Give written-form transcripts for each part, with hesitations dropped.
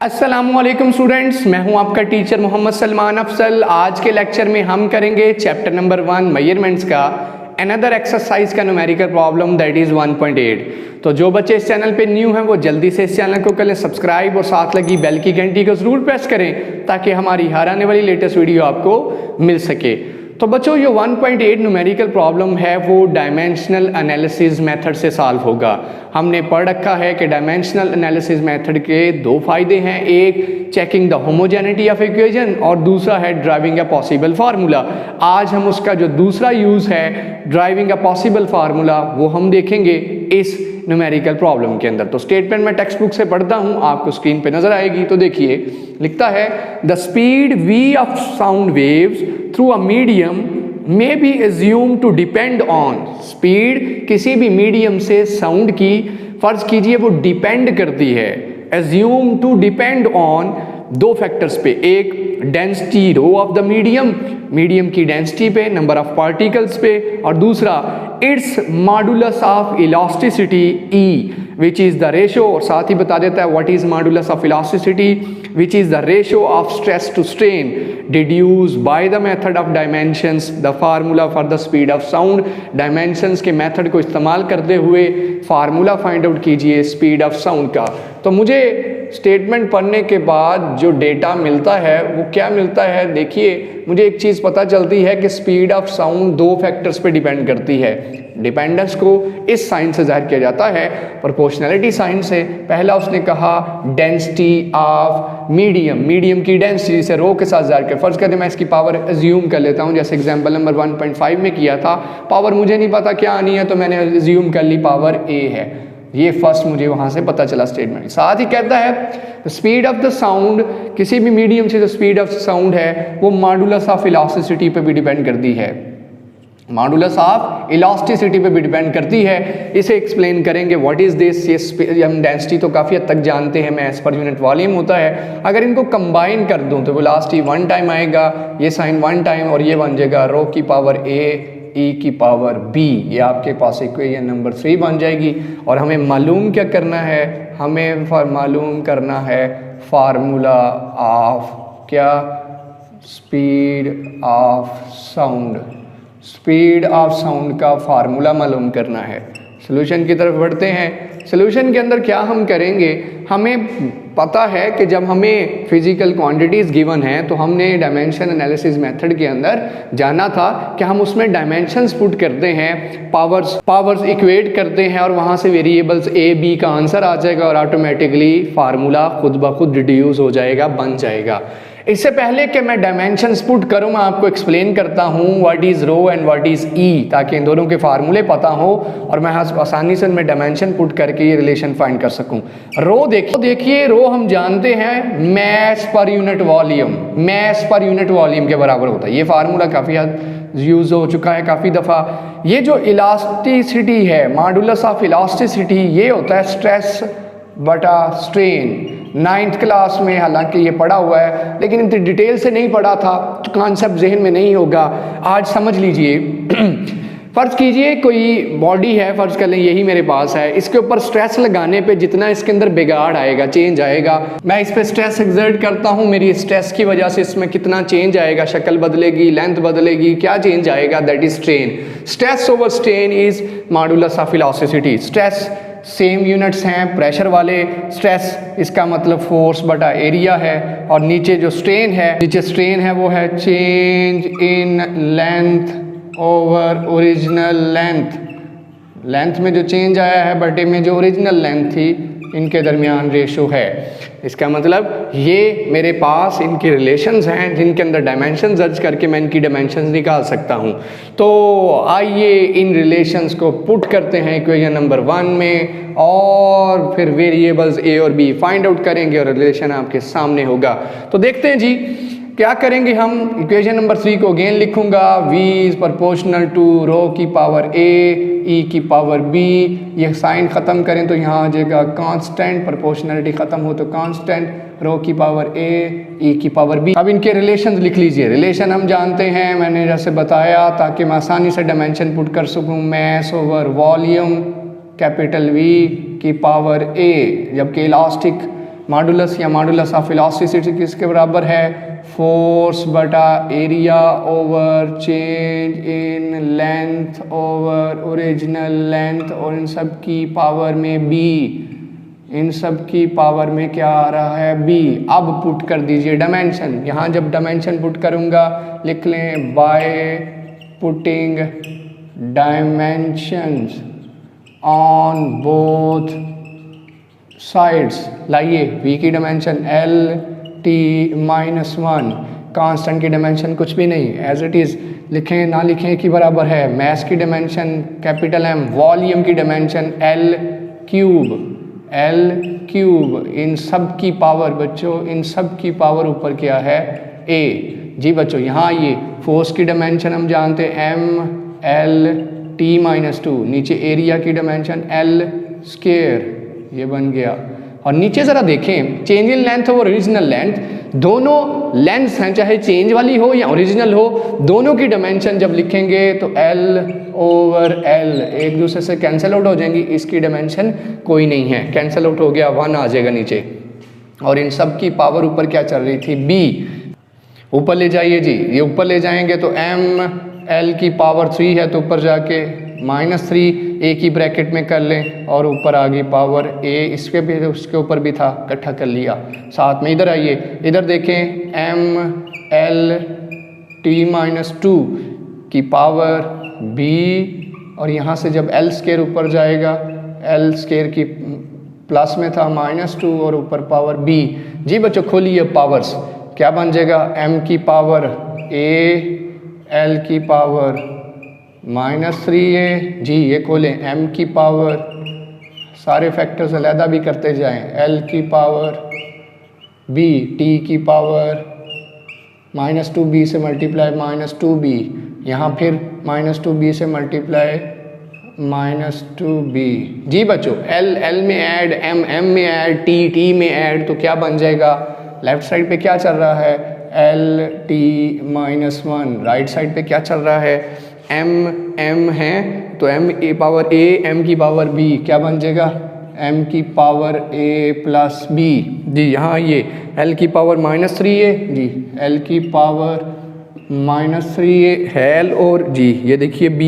अस्सलामुअलैकुम स्टूडेंट्स, मैं हूं आपका टीचर मोहम्मद सलमान अफसल। आज के लेक्चर में हम करेंगे चैप्टर नंबर 1 मेजरमेंट्स का अनदर एक्सरसाइज का न्यूमेरिकल प्रॉब्लम दैट इज़ 1.8। तो जो बच्चे इस चैनल पे न्यू हैं वो जल्दी से इस चैनल को कर लें सब्सक्राइब और साथ लगी बेल की घंटी को ज़रूर प्रेस करें ताकि हमारी हर आने वाली लेटेस्ट वीडियो आपको मिल सके। तो बच्चों ये 1.8 न्यूमेरिकल प्रॉब्लम है वो डायमेंशनल एनालिसिस मेथड से सॉल्व होगा। हमने पढ़ रखा है कि डायमेंशनल एनालिसिस मेथड के दो फायदे हैं, एक checking the homogeneity of equation और दूसरा है ड्राइविंग अ पॉसिबल फार्मूला। आज हम उसका जो दूसरा यूज़ है ड्राइविंग अ पॉसिबल फार्मूला वो हम देखेंगे इस न्यूमेरिकल प्रॉब्लम के अंदर। तो स्टेटमेंट मैं टेक्स्ट बुक से पढ़ता हूँ, आपको स्क्रीन पे नजर आएगी। तो देखिए लिखता है the speed v of sound waves through a medium may be assumed to depend on. Speed किसी भी मीडियम से साउंड की फर्ज कीजिए वो डिपेंड करती है, एज्यूम टू डिपेंड ऑन दो फैक्टर्स पे, एक density rho of the medium, medium की डेंसिटी पे, नंबर ऑफ पार्टिकल्स पे, और दूसरा its modulus of elasticity E which is the ratio, और साथ ही बता देता है what is modulus of elasticity which is the ratio of stress to strain deduce by the method of dimensions the formula for the speed of sound. Dimensions के method को इस्तेमाल करते हुए फार्मूला फाइंड आउट कीजिए speed of sound का। तो मुझे statement पढ़ने के बाद जो डेटा मिलता है वो क्या मिलता है, देखिए मुझे एक चीज़ पता चलती है कि स्पीड ऑफ साउंड दो फैक्टर्स पे डिपेंड करती है। डिपेंडेंस को इस साइन से जाहिर किया जाता है, प्रोपोर्शनैलिटी साइन से। पहला उसने कहा डेंसिटी ऑफ मीडियम, मीडियम की डेंसिटी से रो के साथ जाहिर किया। फर्ज करते मैं इसकी पावर एज्यूम कर लेता हूँ, जैसे एग्जाम्पल नंबर 1.5 में किया था। पावर मुझे नहीं पता क्या आनी है तो मैंने एज्यूम कर ली पावर ए है। ये फर्स्ट मुझे वहाँ से पता चला स्टेटमेंट। साथ ही कहता है स्पीड ऑफ द साउंड, किसी भी मीडियम से जो स्पीड ऑफ साउंड है वो मॉडुलस ऑफ इलास्टिसिटी पे भी डिपेंड करती है, मॉडुलस ऑफ इलास्टिसिटी पे भी डिपेंड करती है। इसे एक्सप्लेन करेंगे व्हाट इज दिस। ये हम डेंसिटी तो काफ़ी हद तक जानते हैं, मैस पर यूनिट वॉल्यूम होता है। अगर इनको कंबाइन कर दूं तो वेलोसिटी 1 टाइम आएगा, ये साइन 1 टाइम, और ये बन जाएगा रो की पावर ए ई की पावर बी। ये आपके पास इक्वेशन नंबर 3 बन जाएगी। और हमें मालूम क्या करना है, हमें मालूम करना है फार्मूला ऑफ क्या, speed of sound, speed of sound का फार्मूला मालूम करना है। सॉल्यूशन की तरफ बढ़ते हैं। सॉल्यूशन के अंदर क्या हम करेंगे, हमें पता है कि जब हमें फिजिकल क्वांटिटीज़ गिवन हैं तो हमने डायमेंशन एनालिसिस मेथड के अंदर जाना था कि हम उसमें डायमेंशंस पुट करते हैं, पावर्स इक्वेट करते हैं और वहाँ से वेरिएबल्स ए बी का आंसर आ जाएगा और ऑटोमेटिकली फार्मूला खुद ब खुद रिड्यूस हो जाएगा, बन जाएगा। इससे पहले कि मैं डायमेंशंस पुट करूँ मैं आपको एक्सप्लेन करता हूँ what is rho and what is e, ताकि इन दोनों के फार्मूले पता हो और मैं आसानी से मैं डायमेंशन पुट करके ये रिलेशन फाइंड कर सकूँ। रो देखिए रो हम जानते हैं mass per unit volume, mass per unit volume के बराबर होता है। ये फार्मूला काफ़ी हद यूज़ हो चुका है काफ़ी दफ़ा। ये जो इलास्टिसिटी है, मॉडुलस ऑफ इलास्टिसिटी, ये होता है स्ट्रेस बटा स्ट्रेन। 9th क्लास में हालांकि ये पढ़ा हुआ है लेकिन इतनी डिटेल से नहीं पढ़ा था तो कॉन्सेप्ट जहन में नहीं होगा, आज समझ लीजिए। फ़र्ज़ कीजिए कोई बॉडी है, फ़र्ज़ कर लें यही मेरे पास है, इसके ऊपर स्ट्रेस लगाने पे जितना इसके अंदर बिगाड़ आएगा, चेंज आएगा, मैं इस पर स्ट्रेस एक्सर्ट करता हूँ, मेरी स्ट्रेस की वजह से इसमें कितना चेंज आएगा, शक्ल बदलेगी, लेंथ बदलेगी, क्या चेंज आएगा, that is strain. Stress over strain is modulus of elasticity. Stress same units हैं, प्रेशर वाले स्ट्रेस इसका मतलब फोर्स बटा एरिया है, और नीचे जो स्ट्रेन है, नीचे स्ट्रेन है वो है change in length over original length. Length में जो चेंज आया है बटे में जो ओरिजिनल लेंथ थी, इनके दरमियान रेशो है। इसका मतलब ये मेरे पास इनके रिलेशंस हैं जिनके अंदर डायमेंशन दर्ज करके मैं इनकी डायमेंशंस निकाल सकता हूँ। तो आइए इन रिलेशंस को पुट करते हैं इक्वेशन नंबर 1 में और फिर वेरिएबल्स ए और बी फाइंड आउट करेंगे और रिलेशन आपके सामने होगा। तो देखते हैं जी क्या करेंगे हम। इक्वेशन नंबर 3 को अगेन लिखूंगा, v इज प्रोपोर्शनल टू रो की पावर a e की पावर b। ये साइन ख़त्म करें तो यहाँ आ जाएगा कांस्टेंट, प्रोपोर्शनलिटी ख़त्म हो तो कांस्टेंट, रो की पावर a e की पावर b। अब इनके रिलेशन लिख लीजिए। रिलेशन हम जानते हैं, मैंने जैसे बताया, ताकि मैं आसानी से डायमेंशन पुट कर सकूँ। Mass over volume capital V की पावर a, जबकि इलास्टिक मॉडुलस या मॉडुलस ऑफ इलास्टिसिटी किसके बराबर है, फोर्स बटा area over change in length over original length, और इन सब की पावर में बी, इन सब की पावर में क्या आ रहा है, बी। अब पुट कर दीजिए डायमेंशन, यहाँ जब डायमेंशन पुट करूँगा लिख लें by putting dimensions on both sides. लाइए v की डायमेंशन l t -1, कांस्टेंट की डायमेंशन कुछ भी नहीं, एज इट इज़ लिखें ना लिखें कि बराबर है मास की डायमेंशन कैपिटल M, वॉल्यूम की डायमेंशन L क्यूब, इन सब की पावर बच्चों, इन सब की पावर ऊपर क्या है, a। जी बच्चों यहाँ ये फोर्स की डायमेंशन हम जानते हैं M L T -2, नीचे एरिया की डायमेंशन L स्क्वायर, ये बन गया। और नीचे ज़रा देखें चेंज इन लेंथ और ओरिजिनल लेंथ, दोनों लेंथ्स हैं चाहे चेंज वाली हो या ओरिजिनल हो, दोनों की डायमेंशन जब लिखेंगे तो L ओवर L एक दूसरे से कैंसिल आउट हो जाएंगी, इसकी डायमेंशन कोई नहीं है, कैंसिल आउट हो गया, 1 आ जाएगा नीचे। और इन सब की पावर ऊपर क्या चल रही थी, B। ऊपर ले जाइए जी, ये ऊपर ले जाएंगे तो M L की पावर 3 है तो ऊपर जाके -3 एक ही ब्रैकेट में कर लें, और ऊपर आ गई पावर a, इसके भी उसके ऊपर भी था, इकट्ठा कर लिया साथ में। इधर आइए, इधर देखें M L T -2 की पावर b, और यहाँ से जब L स्क्वायर ऊपर जाएगा, L स्क्वायर की प्लस में था -2 और ऊपर पावर b। जी बच्चों खोलिए पावर्स, क्या बन जाएगा, M की पावर a, L की पावर -3a, जी ये खोलें, M की पावर, सारे फैक्टर्स अलहदा भी करते जाएं, L की पावर b, T की पावर -2b से मल्टीप्लाई -2b, यहाँ फिर -2b से मल्टीप्लाई -2b। जी बच्चों L में ऐड, M में ऐड, T में ऐड, तो क्या बन जाएगा, लेफ्ट साइड पे क्या चल रहा है, L T -1, राइट साइड पे क्या चल रहा है, M है तो M की पावर a, M की पावर b, क्या बन जाएगा, M की पावर a प्लस b। जी यहाँ ये L की पावर -3a, जी L की पावर -3a है L, और जी ये देखिए b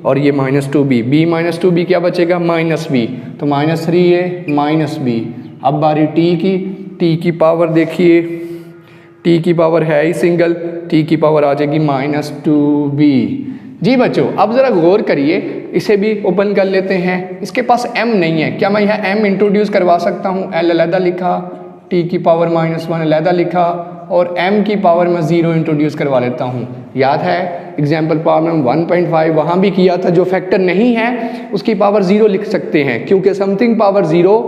और ये -2b, b -2b क्या बचेगा, -b, तो -3a -b। अब बारी t की पावर देखिए, t की पावर है ही सिंगल, t की पावर आ जाएगी -2b। जी बच्चों अब ज़रा गौर करिए, इसे भी ओपन कर लेते हैं, इसके पास m नहीं है, क्या मैं यहाँ m इंट्रोड्यूस करवा सकता हूँ, L अलहदा लिखा, t की पावर -1 अलहदा लिखा, और m की पावर में 0 इंट्रोड्यूस करवा लेता हूँ। याद है एग्जाम्पल प्रॉब्लम 1.5 वहाँ भी किया था, जो फैक्टर नहीं है उसकी पावर 0 लिख सकते हैं, क्योंकि समथिंग पावर 0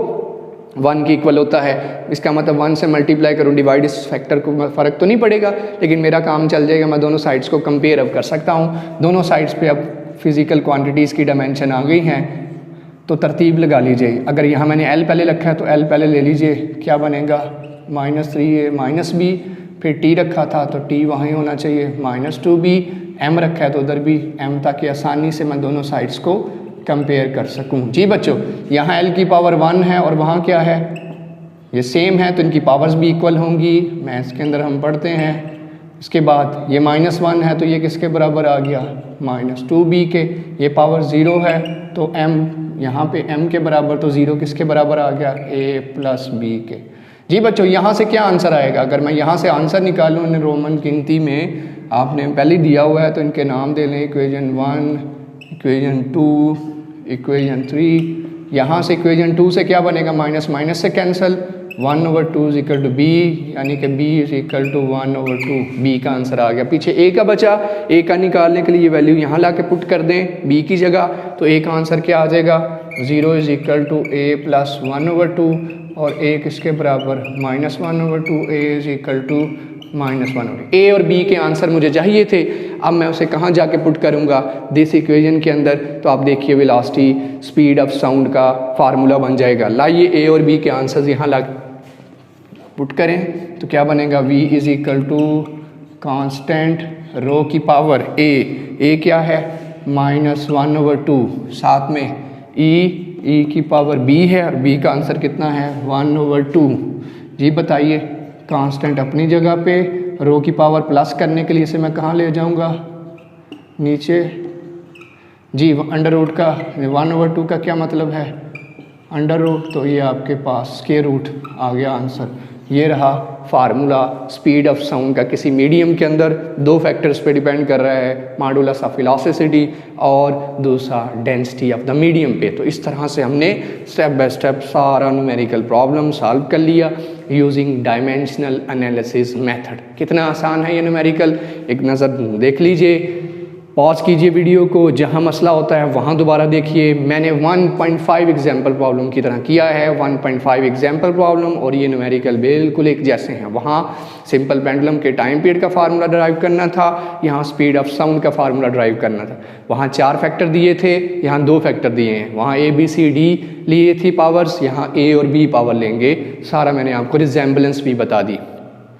1 की इक्वल होता है, इसका मतलब 1 से मल्टीप्लाई करूँ डिवाइड, इस फैक्टर को फ़र्क तो नहीं पड़ेगा, लेकिन मेरा काम चल जाएगा, मैं दोनों साइड्स को कंपेयर अब कर सकता हूँ। दोनों साइड्स पे अब फिज़िकल क्वांटिटीज़ की डायमेंशन आ गई हैं, तो तरतीब लगा लीजिए। अगर यहाँ मैंने L पहले रखा है तो L पहले ले लीजिए, क्या बनेगा, -3a -b, फिर T रखा था तो T वहीं होना चाहिए -2b, M रखा है तो उधर भी M, ताकि आसानी से मैं दोनों साइड्स को कंपेयर कर सकूं। जी बच्चों यहाँ L की पावर 1 है और वहाँ क्या है, ये सेम है, तो इनकी पावर्स भी इक्वल होंगी, मैथ्स के अंदर हम पढ़ते हैं। इसके बाद ये -1 है तो ये किसके बराबर आ गया, -2b के, ये पावर 0 है तो M यहाँ पे M के बराबर, तो 0 किसके बराबर आ गया, a प्लस b के। जी बच्चों यहाँ से क्या आंसर आएगा, अगर मैं यहाँ से आंसर निकालूँ इन रोमन गिनती में, आपने पहले दिया हुआ है तो इनके नाम दे लें, इक्वेशन 1, इक्वेशन 2, इक्वेशन 3, यहाँ से इक्वेशन 2 से क्या बनेगा, माइनस माइनस से cancel, 1/2 is equal to b, यानी कि b is equal to 1/2, b का आंसर आ गया। पीछे a का बचा, a का निकालने के लिए ये वैल्यू यहाँ ला के पुट कर दें b की जगह, तो a का आंसर क्या आ जाएगा, 0 is equal to a plus 1/2, और a किसके बराबर, -1/2, a is equal to -1/2। a और b के आंसर मुझे चाहिए थे, अब मैं उसे कहाँ जाके पुट करूँगा, दिस इक्वेशन के अंदर, तो आप देखिए वेलोसिटी स्पीड ऑफ साउंड का फार्मूला बन जाएगा। लाइए a और b के आंसर्स यहाँ ला पुट करें तो क्या बनेगा, v is equal to constant rho की पावर a क्या है, -1/2, साथ में e की पावर b है, और b का आंसर कितना है, 1/2, जी बताइए, कांस्टेंट अपनी जगह पे, रो की पावर प्लस करने के लिए इसे मैं कहाँ ले जाऊँगा, नीचे। जी अंडर रूट का 1/2 का क्या मतलब है, अंडर रूट, तो ये आपके पास स्क्वायर रूट आ गया आंसर। ये रहा फार्मूला स्पीड ऑफ साउंड का। किसी मीडियम के अंदर दो फैक्टर्स पे डिपेंड कर रहा है, मॉडुलस ऑफ वेलोसिटी और दूसरा डेंसिटी ऑफ द मीडियम पे। तो इस तरह से हमने स्टेप बाय स्टेप सारा न्यूमेरिकल प्रॉब्लम सॉल्व कर लिया यूजिंग डायमेंशनल एनालिसिस मेथड। कितना आसान है ये न्यूमेरिकल, एक नज़र देख लीजिए, पॉज कीजिए वीडियो को, जहाँ मसला होता है वहाँ दोबारा देखिए। मैंने 1.5 एग्जाम्पल प्रॉब्लम की तरह किया है, 1.5 एग्जाम्पल प्रॉब्लम, और ये न्यूमेरिकल बिल्कुल एक जैसे हैं। वहाँ सिंपल पेंडुलम के टाइम पीरियड का फार्मूला ड्राइव करना था, यहाँ स्पीड ऑफ साउंड का फार्मूला ड्राइव करना था। वहाँ 4 फैक्टर दिए थे, यहाँ 2 फैक्टर दिए हैं। वहाँ ABCD लिए थी पावर्स, यहाँ A और B पावर लेंगे। सारा मैंने आपको रिजेम्बलेंस भी बता दी।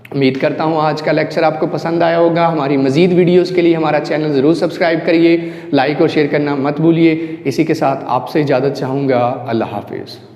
उम्मीद करता हूँ आज का लेक्चर आपको पसंद आया होगा। हमारी मज़ीद वीडियोस के लिए हमारा चैनल ज़रूर सब्सक्राइब करिए, लाइक और शेयर करना मत भूलिए। इसी के साथ आपसे इजाज़त चाहूँगा। अल्लाह हाफिज़।